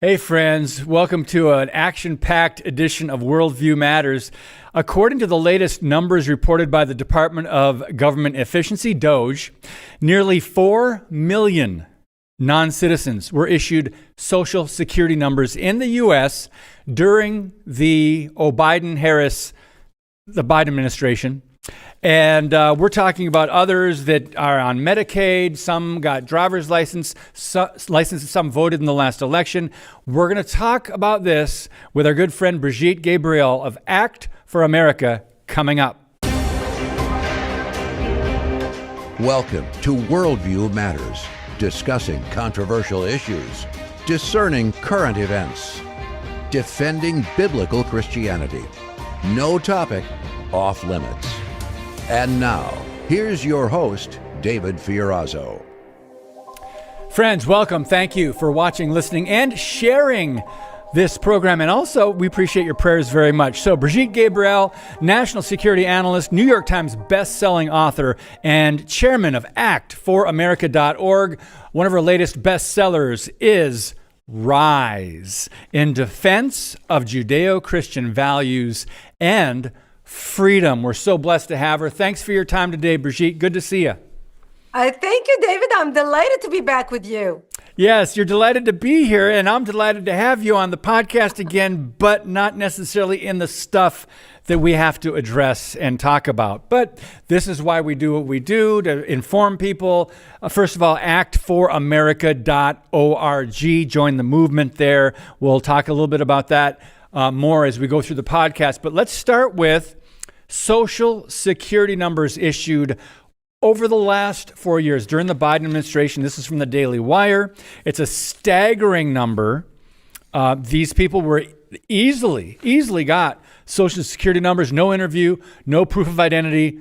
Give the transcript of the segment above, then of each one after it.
Hey friends, welcome to an action-packed edition of Worldview Matters. According to the latest numbers reported by the Department of Government Efficiency, DOGE, nearly 4 million non-citizens were issued Social Security numbers in the U.S. during the Biden administration. And we're talking about others that are on Medicaid. Some got driver's licenses. Some voted in the last election. We're going to talk about this with our good friend Brigitte Gabriel of Act for America coming up. Welcome to Worldview Matters, discussing controversial issues, discerning current events, defending biblical Christianity. No topic off limits. And now, here's your host, David Fiorazzo. Friends, welcome. Thank you for watching, listening, and sharing this program. And also, we appreciate your prayers very much. So, Brigitte Gabriel, national security analyst, New York Times best-selling author, and chairman of ActForAmerica.org. One of her latest bestsellers is Rise, in Defense of Judeo-Christian Values and Freedom. We're so blessed to have her. Thanks for your time today, Brigitte. Good to see you. Thank you, David. I'm delighted to be back with you. Yes, you're delighted to be here, and I'm delighted to have you on the podcast again, but not necessarily in the stuff that we have to address and talk about. But this is why we do what we do, to inform people. First of all, actforamerica.org. Join the movement there. We'll talk a little bit about that more as we go through the podcast. But let's start with Social Security numbers issued over the last 4 years during the Biden administration. This is from the Daily Wire. It's a staggering number. These people were easily got Social Security numbers, no interview, no proof of identity.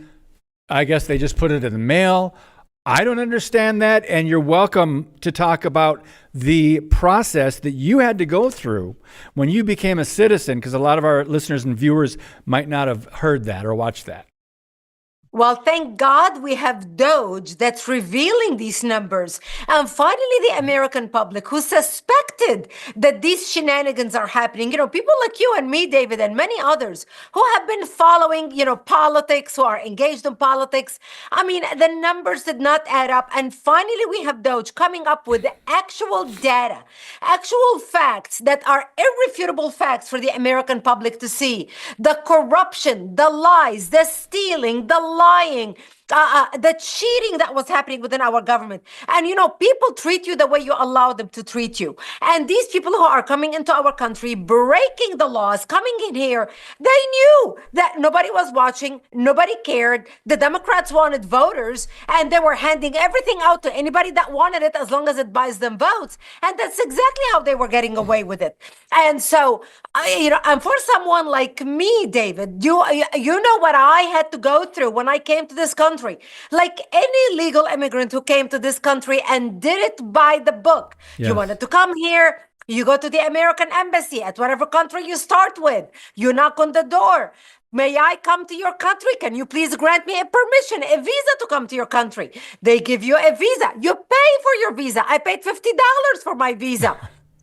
I guess they just put it in the mail. I don't understand that, and you're welcome to talk about the process that you had to go through when you became a citizen, because a lot of our listeners and viewers might not have heard that or watched that. Well, thank God we have DOGE that's revealing these numbers. And finally, the American public who suspected that these shenanigans are happening, people like you and me, David, and many others who have been following, politics, who are engaged in politics. I mean, the numbers did not add up. And finally, we have DOGE coming up with actual data, actual facts that are irrefutable facts for the American public to see. The corruption, the lies, the stealing, the lying, the cheating that was happening within our government. And, people treat you the way you allow them to treat you. And these people who are coming into our country, breaking the laws, coming in here, they knew that nobody was watching, nobody cared. The Democrats wanted voters, and they were handing everything out to anybody that wanted it as long as it buys them votes. And that's exactly how they were getting away with it. And so, and for someone like me, David, you know what I had to go through when I came to this country. Like any legal immigrant who came to this country and did it by the book. Yes. You wanted to come here, you go to the American embassy at whatever country you start with. You knock on the door. May I come to your country? Can you please grant me a permission, a visa to come to your country? They give you a visa. You pay for your visa. I paid $50 for my visa.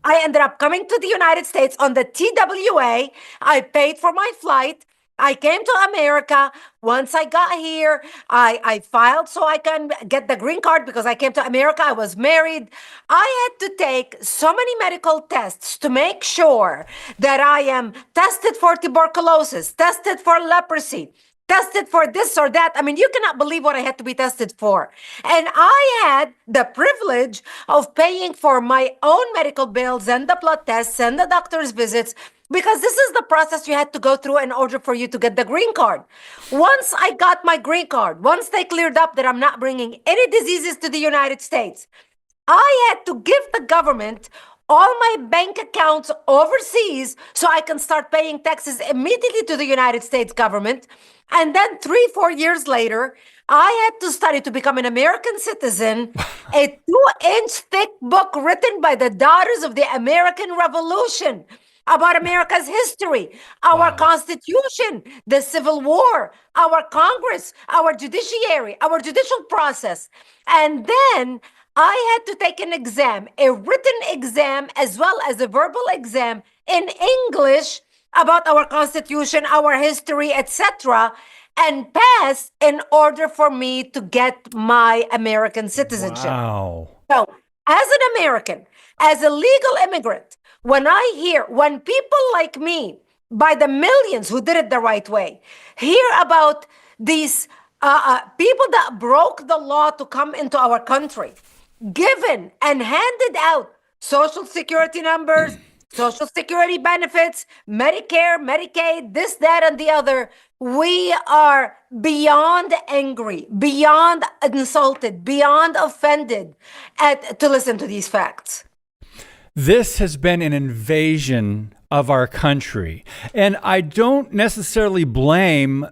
I ended up coming to the United States on the TWA. I paid for my flight. I came to America. Once I got here, I filed so I can get the green card because I came to America. I was married. I had to take so many medical tests to make sure that I am tested for tuberculosis, tested for leprosy, tested for this or that. I mean, you cannot believe what I had to be tested for. And I had the privilege of paying for my own medical bills and the blood tests and the doctor's visits, because this is the process you had to go through in order for you to get the green card. Once I got my green card, once they cleared up that I'm not bringing any diseases to the United States, I had to give the government all my bank accounts overseas so I can start paying taxes immediately to the United States government. And then 3-4 years later, I had to study to become an American citizen, a 2-inch thick book written by the Daughters of the American Revolution about America's history, our Constitution, the Civil War, our Congress, our judiciary, our judicial process. And then I had to take an exam, a written exam, as well as a verbal exam in English about our Constitution, our history, etc., and pass in order for me to get my American citizenship. Wow. So, as an American, as a legal immigrant, when people like me, by the millions who did it the right way, hear about these people that broke the law to come into our country, given and handed out social security numbers, social security benefits, Medicare, Medicaid, this, that, and the other, we are beyond angry, beyond insulted, beyond offended to listen to these facts. This has been an invasion of our country. And I don't necessarily blame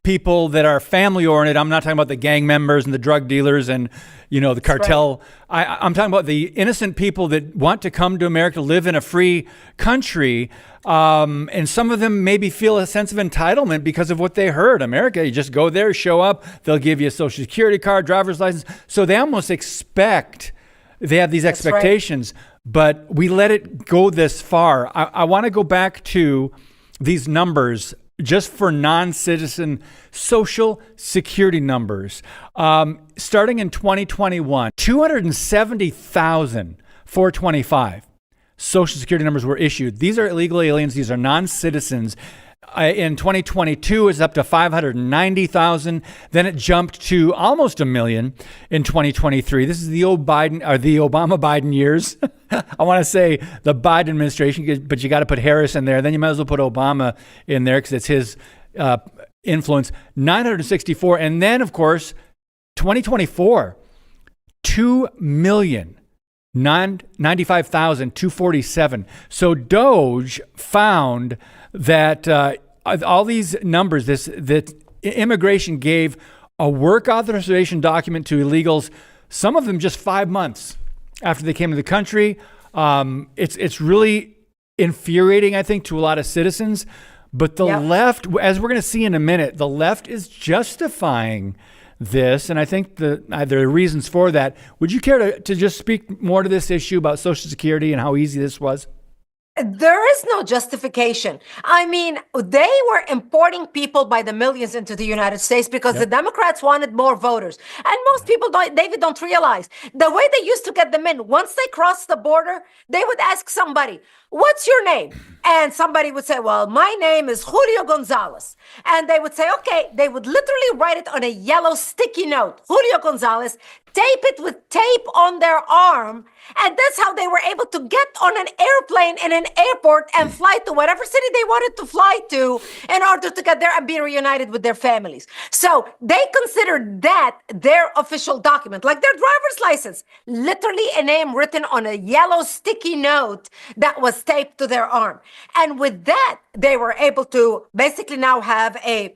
people that are family oriented. I'm not talking about the gang members and the drug dealers and, the cartel. Right. I'm talking about the innocent people that want to come to America to live in a free country. And some of them maybe feel a sense of entitlement because of what they heard. America, you just go there, show up, they'll give you a social security card, driver's license. So they almost they have these expectations, but we let it go this far. I want to go back to these numbers just for non-citizen social security numbers. Starting in 2021, 270,425 social security numbers were issued. These are illegal aliens. These are non-citizens. In 2022, it's up to 590,000. Then it jumped to almost 1 million in 2023. This is the Obama-Biden years. I want to say the Biden administration, but you got to put Harris in there. Then you might as well put Obama in there because it's his influence. 964. And then, of course, 2024, 2,095,247. So Doge found that all these numbers, that immigration gave a work authorization document to illegals, some of them just 5 months after they came to the country. It's really infuriating, I think, to a lot of citizens. But the left, as we're going to see in a minute, the left is justifying this. And I think there are reasons for that. Would you care to just speak more to this issue about Social Security and how easy this was? There is no justification. I mean, they were importing people by the millions into the United States because the Democrats wanted more voters. And most people don't realize the way they used to get them in. Once they crossed the border, they would ask somebody, "What's your name?" And somebody would say, "Well, my name is Julio Gonzalez." And they would say, okay. They would literally write it on a yellow sticky note, Julio Gonzalez, tape it with tape on their arm. And that's how they were able to get on an airplane in an airport and fly to whatever city they wanted to fly to in order to get there and be reunited with their families. So they considered that their official document, like their driver's license, literally a name written on a yellow sticky note that was taped to their arm. And with that, they were able to basically now have a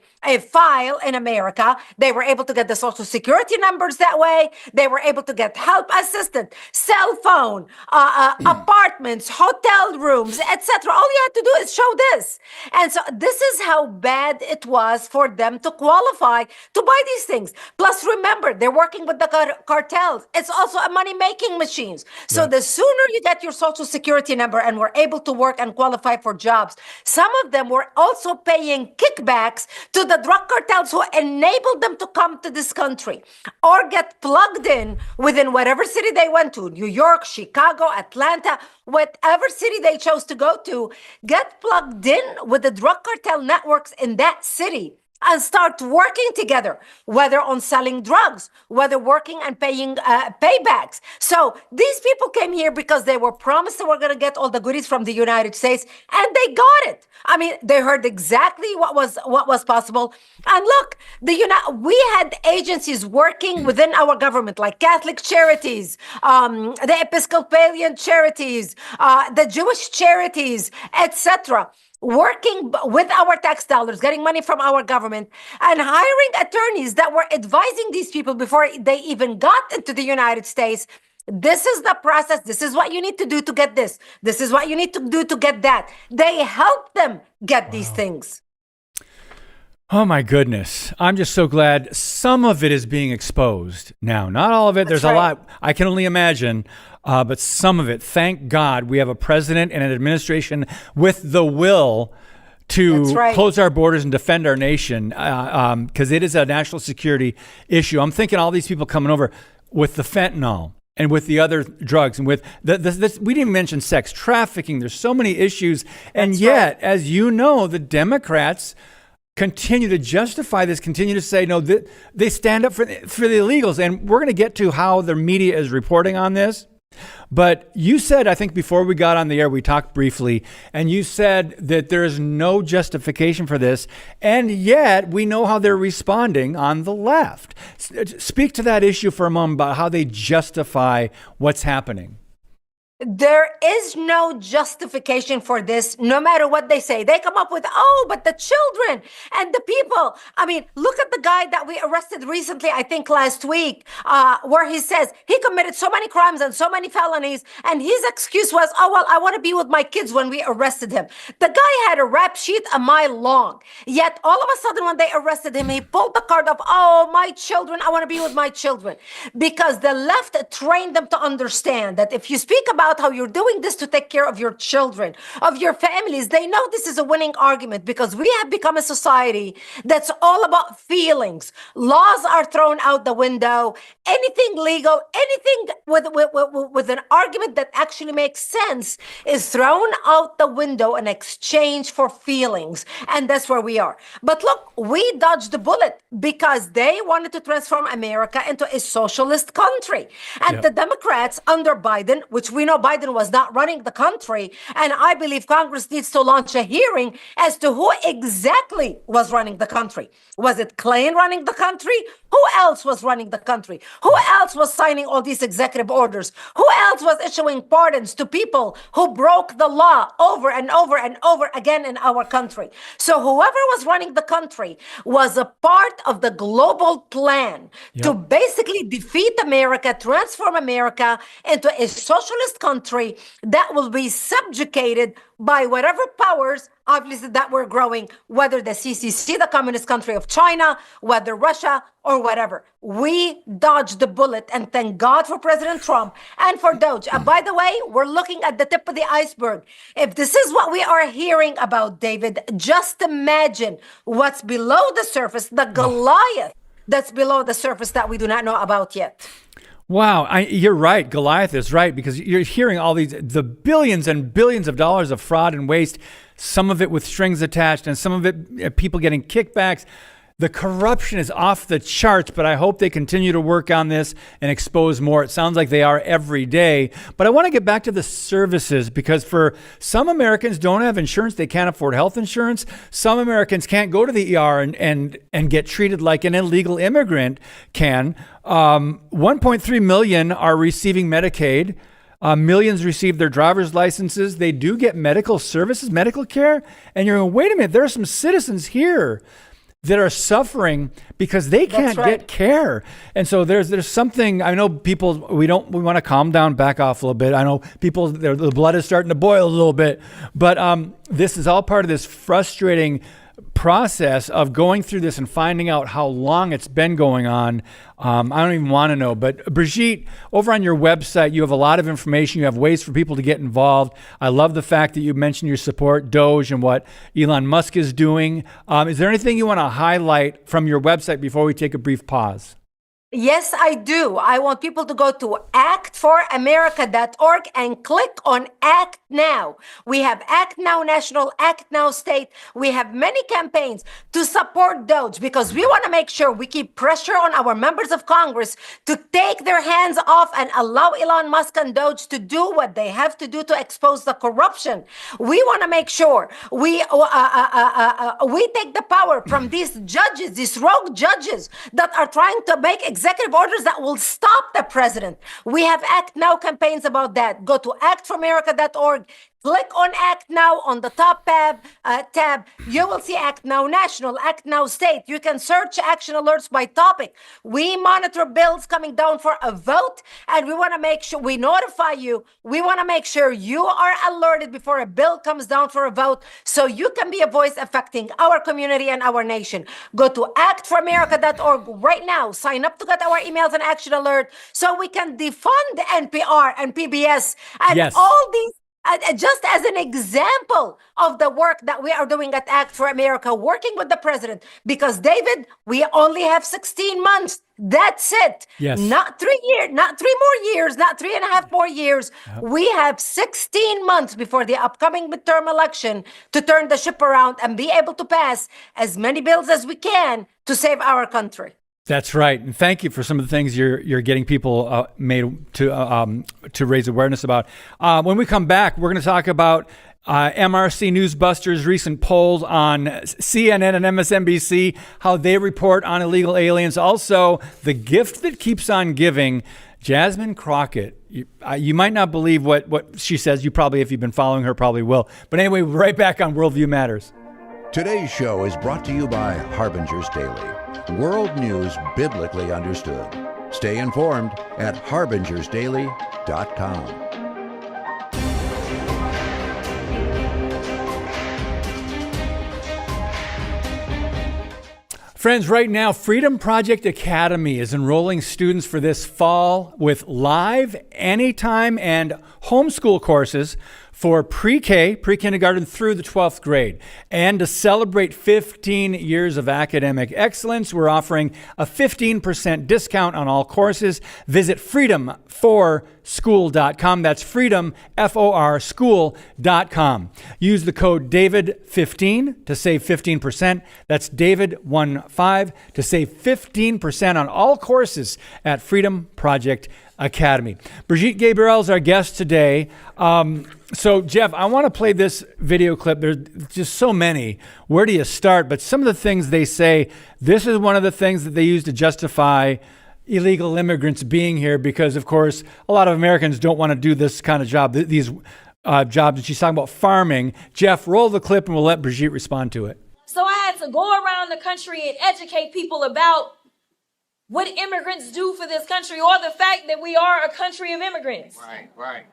file in America. They were able to get the social security numbers that way. They were able to get help assistant, cell phone, apartments, hotel rooms, etc. All you had to do is show this. And so this is how bad it was for them to qualify to buy these things. Plus, remember, they're working with the cartels. It's also a money-making machine. So the sooner you get your social security number and were able to work and qualify for jobs, some of them were also paying kickbacks to the drug cartels who enabled them to come to this country or get plugged in within whatever city they went to, New York, Chicago, Atlanta, whatever city they chose to go to, get plugged in with the drug cartel networks in that city and start working together, whether on selling drugs, whether working and paying paybacks. So these people came here because they were promised they were going to get all the goodies from the United States, and they got it. I mean, they heard exactly what was possible. And look, we had agencies working within our government, like Catholic charities, the Episcopalian charities, the Jewish charities, etc., working with our tax dollars, getting money from our government, and hiring attorneys that were advising these people before they even got into the United States. This is the process. This is what you need to do to get this. This is what you need to do to get that. They help them get these things. Oh my goodness. I'm just so glad some of it is being exposed now. Not all of it. There's a lot. I can only imagine, but some of it. Thank God we have a president and an administration with the will to close our borders and defend our nation, because it is a national security issue. I'm thinking all these people coming over with the fentanyl and with the other drugs and with this, we didn't even mention sex trafficking. There's so many issues. And yet, as you know, the Democrats continue to justify this, continue to say, no, they stand up for the illegals. And we're going to get to how the media is reporting on this. But you said, I think before we got on the air, we talked briefly, and you said that there is no justification for this. And yet we know how they're responding on the left. Speak to that issue for a moment about how they justify what's happening. There is no justification for this, no matter what they say. They come up with, but the children and the people. I mean, look at the guy that we arrested recently, I think last week, where he says he committed so many crimes and so many felonies. And his excuse was, I want to be with my kids when we arrested him. The guy had a rap sheet a mile long. Yet all of a sudden, when they arrested him, he pulled the card of, my children, I want to be with my children. Because the left trained them to understand that if you speak about how you're doing this to take care of your children, of your families, they know this is a winning argument, because we have become a society that's all about feelings. Laws are thrown out the window. Anything legal, anything with an argument that actually makes sense is thrown out the window in exchange for feelings. And that's where we are. But look, we dodged the bullet because they wanted to transform America into a socialist country. And the Democrats under Biden, which we know Biden was not running the country, and I believe Congress needs to launch a hearing as to who exactly was running the country. Was it Clinton running the country? Who else was running the country? Who else was signing all these executive orders? Who else was issuing pardons to people who broke the law over and over and over again in our country? So whoever was running the country was a part of the global plan to basically defeat America, transform America into a socialist country that will be subjugated by whatever powers, obviously, that we're growing, whether the CCC, the Communist country of China, whether Russia, or whatever. We dodged the bullet, and thank God for President Trump and for Doge. And by the way, we're looking at the tip of the iceberg. If this is what we are hearing about, David, just imagine what's below the surface, the Goliath that's below the surface that we do not know about yet. Wow, you're right. Goliath is right, because you're hearing all the billions and billions of dollars of fraud and waste, some of it with strings attached and some of it people getting kickbacks. The corruption is off the charts, but I hope they continue to work on this and expose more. It sounds like they are every day. But I want to get back to the services, because for some Americans don't have insurance. They can't afford health insurance. Some Americans can't go to the ER and get treated like an illegal immigrant can. 1.3 million are receiving Medicaid. Millions receive their driver's licenses. They do get medical services, medical care. And you're going, wait a minute, there are some citizens here that are suffering because they can't get care. And so there's something, I know people, we want to calm down, back off a little bit. I know people, the blood is starting to boil a little bit, but this is all part of this frustrating process of going through this and finding out how long it's been going on. I don't even want to know. But Brigitte, over on your website, you have a lot of information. You have ways for people to get involved. I love the fact that you mentioned your support Doge and what Elon Musk is doing. Is there anything you want to highlight from your website before we take a brief pause? Yes, I do. I want people to go to actforamerica.org and click on Act Now. We have Act Now National, Act Now State. We have many campaigns to support Doge, because we want to make sure we keep pressure on our members of Congress to take their hands off and allow Elon Musk and Doge to do what they have to do to expose the corruption. We want to make sure we take the power from these judges, these rogue judges that are trying to make executive orders that will stop the president. We have Act Now campaigns about that. Go to actforamerica.org, Click on Act Now on the top tab. You will see Act Now National, Act Now State. You can search action alerts by topic. We monitor bills coming down for a vote, and we want to make sure we notify you. We want to make sure you are alerted before a bill comes down for a vote, so you can be a voice affecting our community and our nation. Go to actforamerica.org right now. Sign up to get our emails and action alert so we can defund NPR and PBS and Yes. all these. Just as an example of the work that we are doing at Act for America, working with the president, because David, we only have 16 months. That's it. Yes. Not 3 years, not 3 more years, not 3.5 more years. We have 16 months before the upcoming midterm election to turn the ship around and be able to pass as many bills as we can to save our country. That's right, and thank you for some of the things you're getting people made to raise awareness about. When we come back, we're going to talk about MRC Newsbusters' recent polls on CNN and MSNBC, how they report on illegal aliens. Also, the gift that keeps on giving. Jasmine Crockett. You might not believe what she says. You probably, if you've been following her, probably will. But anyway, right back on Worldview Matters. Today's show is brought to you by Harbinger's Daily. World news biblically understood. Stay informed at harbingersdaily.com. Friends, right now, Freedom Project Academy is enrolling students for this fall with live, anytime, and homeschool courses for pre-K, pre-kindergarten through the 12th grade. And to celebrate 15 years of academic excellence, we're offering a 15% discount on all courses. Visit freedomforschool.com. That's freedom, F-O-R, school.com. Use the code DAVID15 to save 15%. That's DAVID15 to save 15% on all courses at Freedom Project Academy. Brigitte Gabriel is our guest today. So, Jeff, I want to play this video clip. There's just so many. Where do you start? But some of the things they say, this is one of the things that they use to justify illegal immigrants being here because, of course, a lot of Americans don't want to do this kind of job, these jobs. And she's talking about farming. Jeff, roll the clip and we'll let Brigitte respond to it. So I had to go around the country and educate people about what immigrants do for this country, or the fact that we are a country of immigrants. Right.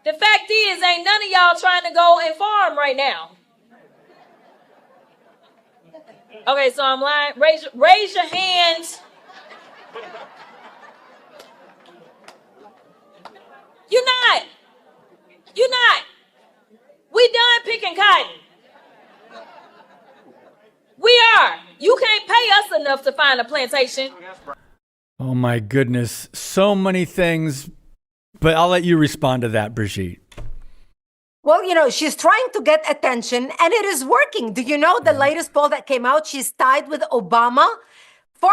The fact is, ain't none of y'all trying to go and farm right now. Okay, so I'm lying. Raise your hand. You're not. We done picking cotton. We are. You can't pay us enough to find a plantation. Oh my goodness. So many things, but I'll let you respond to that, Brigitte. Well, she's trying to get attention and it is working. Do you know the latest poll that came out? She's tied with Obama. 4%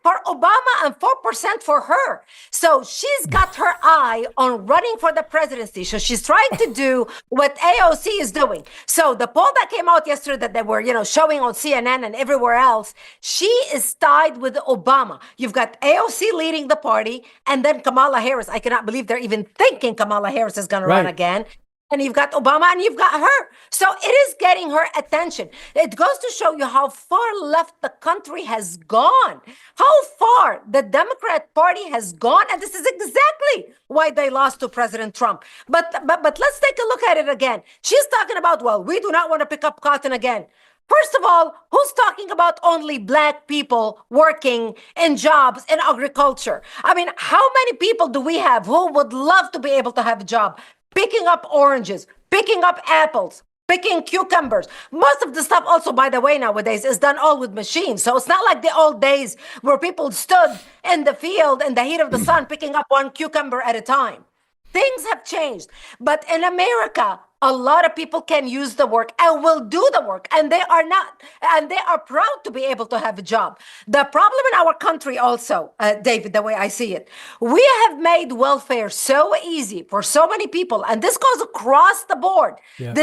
for Obama and 4% for her. So she's got her eye on running for the presidency. So she's trying to do what AOC is doing. So the poll that came out yesterday that they were, showing on CNN and everywhere else, she is tied with Obama. You've got AOC leading the party and then Kamala Harris. I cannot believe they're even thinking Kamala Harris is going to run again. And you've got Obama and you've got her. So it is getting her attention. It goes to show you how far left the country has gone, how far the Democrat Party has gone. And this is exactly why they lost to President Trump. But let's take a look at it again. She's talking about, well, we do not want to pick up cotton again. First of all, who's talking about only Black people working in jobs in agriculture? I mean, how many people do we have who would love to be able to have a job? Picking up oranges, picking up apples, picking cucumbers. Most of the stuff also, by the way, nowadays is done all with machines. So it's not like the old days where people stood in the field in the heat of the sun picking up one cucumber at a time. Things have changed. But in America, a lot of people can use the work and will do the work, and they are proud to be able to have a job. The problem in our country also, David, the way I see it, we have made welfare so easy for so many people, and this goes across the board. Yeah.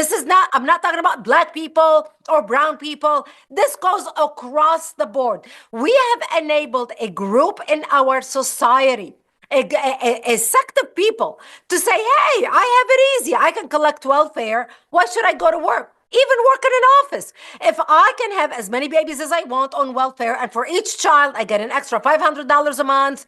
I'm not talking about Black people or brown people. This goes across the board. We have enabled a group in our society, a sect of people to say, hey, I have it easy. I can collect welfare. Why should I go to work? Even work in an office. If I can have as many babies as I want on welfare, and for each child, I get an extra $500 a month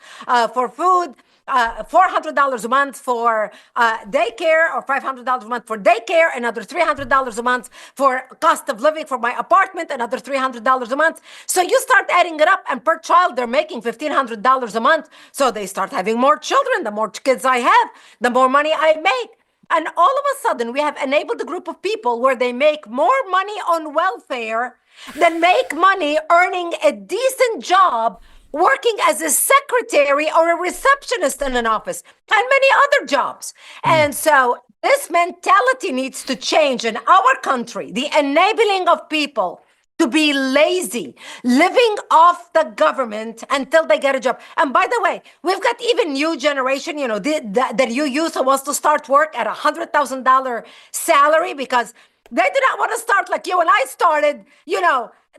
for food, $400 a month for daycare, or $500 a month for daycare, another $300 a month for cost of living for my apartment, another $300 a month. So you start adding it up, and per child, they're making $1,500 a month. So they start having more children. The more kids I have, the more money I make. And all of a sudden, we have enabled a group of people where they make more money on welfare than make money earning a decent job, working as a secretary or a receptionist in an office, and many other jobs. And so this mentality needs to change in our country, the enabling of people to be lazy, living off the government until they get a job. And by the way, we've got even new generation, the new youth who wants to start work at $100,000 salary because they do not want to start like you and I started,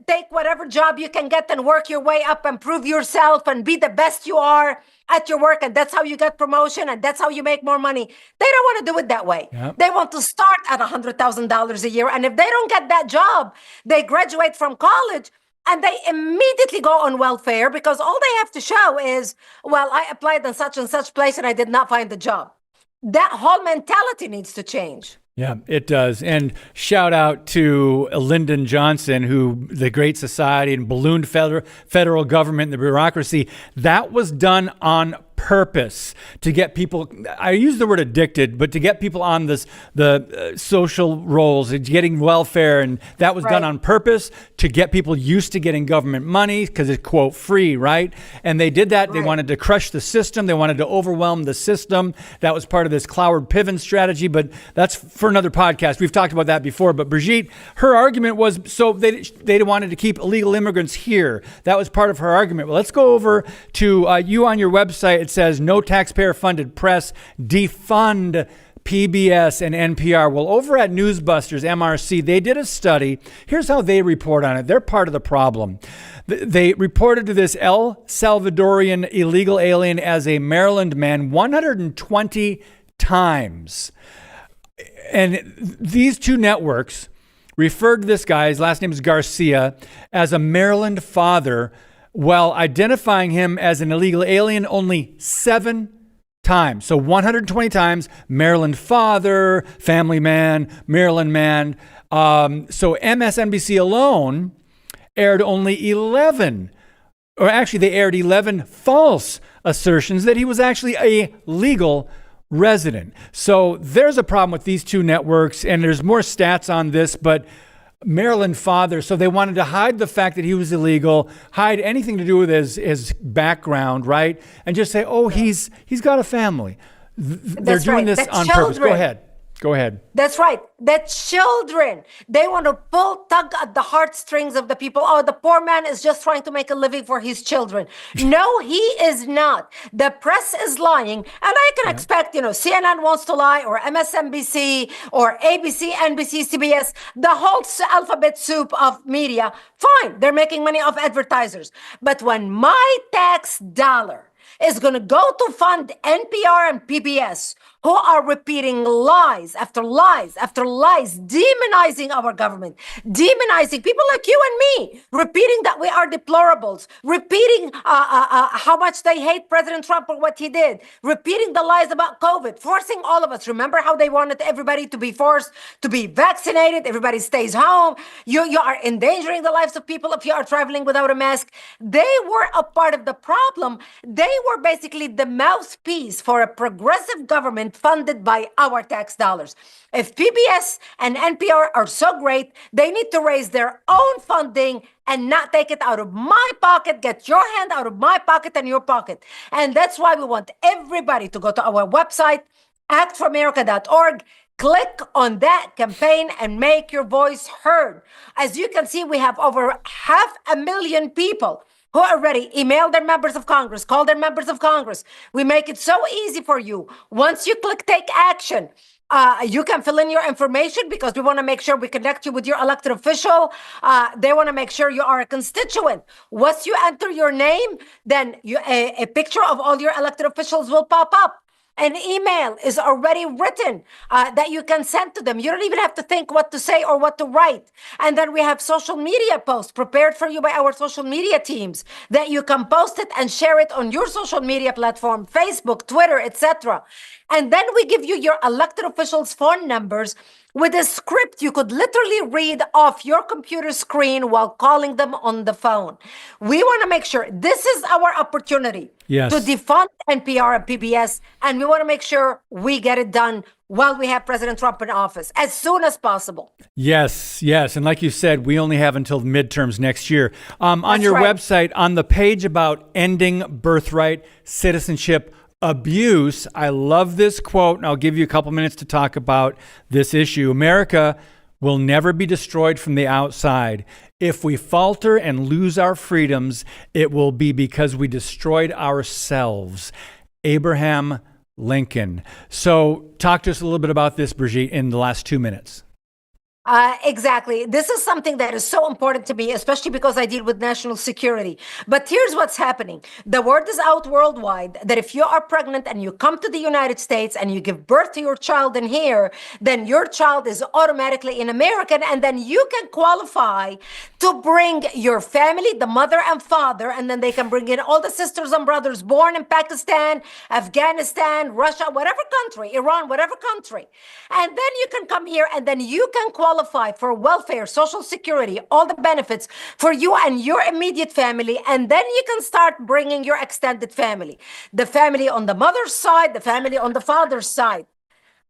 take whatever job you can get and work your way up and prove yourself and be the best you are at your work. And that's how you get promotion and that's how you make more money. They don't want to do it that way. Yep. They want to start at $100,000 a year. And if they don't get that job, they graduate from college and they immediately go on welfare because all they have to show is, well, I applied in such and such place and I did not find the job. That whole mentality needs to change. Yeah, it does. And shout out to Lyndon Johnson, who the Great Society and ballooned federal government and the bureaucracy. That was done on purpose to get people, I use the word addicted, but to get people on the social roles, getting welfare. And that was done on purpose to get people used to getting government money because it's, quote, free, right? And they did that. They wanted to crush the system. They wanted to overwhelm the system. That was part of this Cloward-Piven strategy, but that's for another podcast. We've talked about that before. But Brigitte, her argument was, so they wanted to keep illegal immigrants here. That was part of her argument. Well, let's go over to you on your website. It says no taxpayer-funded press, defund PBS and NPR. Well, over at Newsbusters, MRC, they did a study. Here's how they report on it. They're part of the problem. They reported to this El Salvadorian illegal alien as a Maryland man 120 times. And these two networks referred to this guy, his last name is Garcia, as a Maryland father, while identifying him as an illegal alien only 7 times. So 120 times, Maryland father, family man, Maryland man. So MSNBC alone aired only 11, or actually they aired 11 false assertions that he was actually a legal resident. So there's a problem with these two networks, and there's more stats on this, but Maryland father, so they wanted to hide the fact that he was illegal, hide anything to do with his background, right? And just say, oh, he's got a family. They're doing this on purpose. Go ahead. That's right. The children, they want to tug at the heartstrings of the people. Oh, the poor man is just trying to make a living for his children. No, he is not. The press is lying. And I can expect, CNN wants to lie, or MSNBC, or ABC, NBC, CBS, the whole alphabet soup of media. Fine, they're making money off advertisers. But when my tax dollar is going to go to fund NPR and PBS, who are repeating lies after lies after lies, demonizing our government, demonizing people like you and me, repeating that we are deplorables, repeating how much they hate President Trump for what he did, repeating the lies about COVID, forcing all of us. Remember how they wanted everybody to be forced to be vaccinated? Everybody stays home. You are endangering the lives of people if you are traveling without a mask. They were a part of the problem. They were basically the mouthpiece for a progressive government funded by our tax dollars. If PBS and NPR are so great, they need to raise their own funding and not take it out of my pocket, get your hand out of my pocket and your pocket. And that's why we want everybody to go to our website, actforamerica.org, click on that campaign and make your voice heard. As you can see, we have over 500,000 people who already email their members of Congress, call their members of Congress. We make it so easy for you. Once you click take action, You can fill in your information because we want to make sure we connect you with your elected official. They want to make sure you are a constituent. Once you enter your name, then a picture of all your elected officials will pop up. An email is already written that you can send to them. You don't even have to think what to say or what to write. And then we have social media posts prepared for you by our social media teams that you can post it and share it on your social media platform, Facebook, Twitter, etc. And then we give you your elected officials' phone numbers with a script you could literally read off your computer screen while calling them on the phone. We want to make sure this is our opportunity to defund NPR and PBS, and we want to make sure we get it done while we have President Trump in office as soon as possible. Yes. And like you said, we only have until midterms next year. On your website, on the page about ending birthright citizenship abuse, I love this quote, and I'll give you a couple minutes to talk about this issue. America will never be destroyed from the outside. If we falter and lose our freedoms, it will be because we destroyed ourselves. Abraham Lincoln. So talk to us a little bit about this, Brigitte, in the last 2 minutes. Exactly. This is something that is so important to me, especially because I deal with national security. But here's what's happening. The word is out worldwide that if you are pregnant and you come to the United States and you give birth to your child in here, then your child is automatically an American, and then you can qualify to bring your family, the mother and father, and then they can bring in all the sisters and brothers born in Pakistan, Afghanistan, Russia, whatever country, Iran, whatever country. And then you can come here and then you can qualify for welfare, social security, all the benefits for you and your immediate family. And then you can start bringing your extended family, the family on the mother's side, the family on the father's side.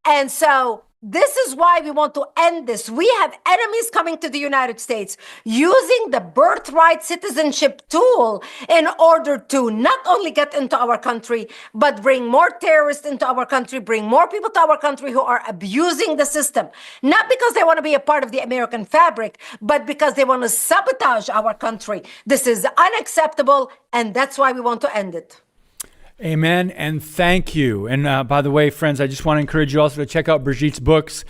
And so this is why we want to end this. We have enemies coming to the United States using the birthright citizenship tool in order to not only get into our country, but bring more terrorists into our country, bring more people to our country who are abusing the system. Not because they want to be a part of the American fabric, but because they want to sabotage our country. This is unacceptable, and that's why we want to end it. Amen, and thank you. And by the way, friends, I just want to encourage you also to check out Brigitte's books.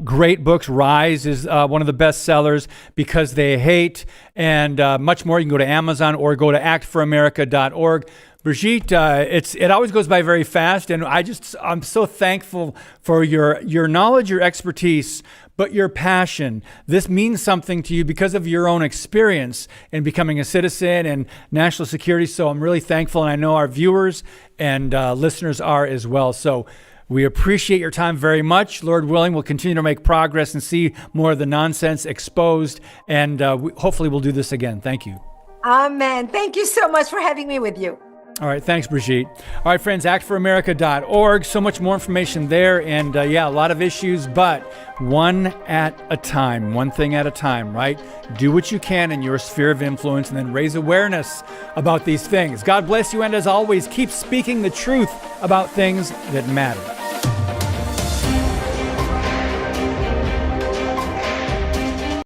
Great books. Rise is one of the best sellers, Because They Hate, and much more. You can go to Amazon or go to actforamerica.org. Brigitte, it always goes by very fast, and I'm so thankful for your knowledge, your expertise, but your passion. This means something to you because of your own experience in becoming a citizen and national security. So I'm really thankful, and I know our viewers and listeners are as well. So we appreciate your time very much. Lord willing, we'll continue to make progress and see more of the nonsense exposed, and hopefully we'll do this again. Thank you. Amen. Thank you so much for having me with you. All right. Thanks, Brigitte. All right, friends, actforamerica.org. So much more information there. And a lot of issues, but one at a time, one thing at a time, right? Do what you can in your sphere of influence and then raise awareness about these things. God bless you. And as always, keep speaking the truth about things that matter.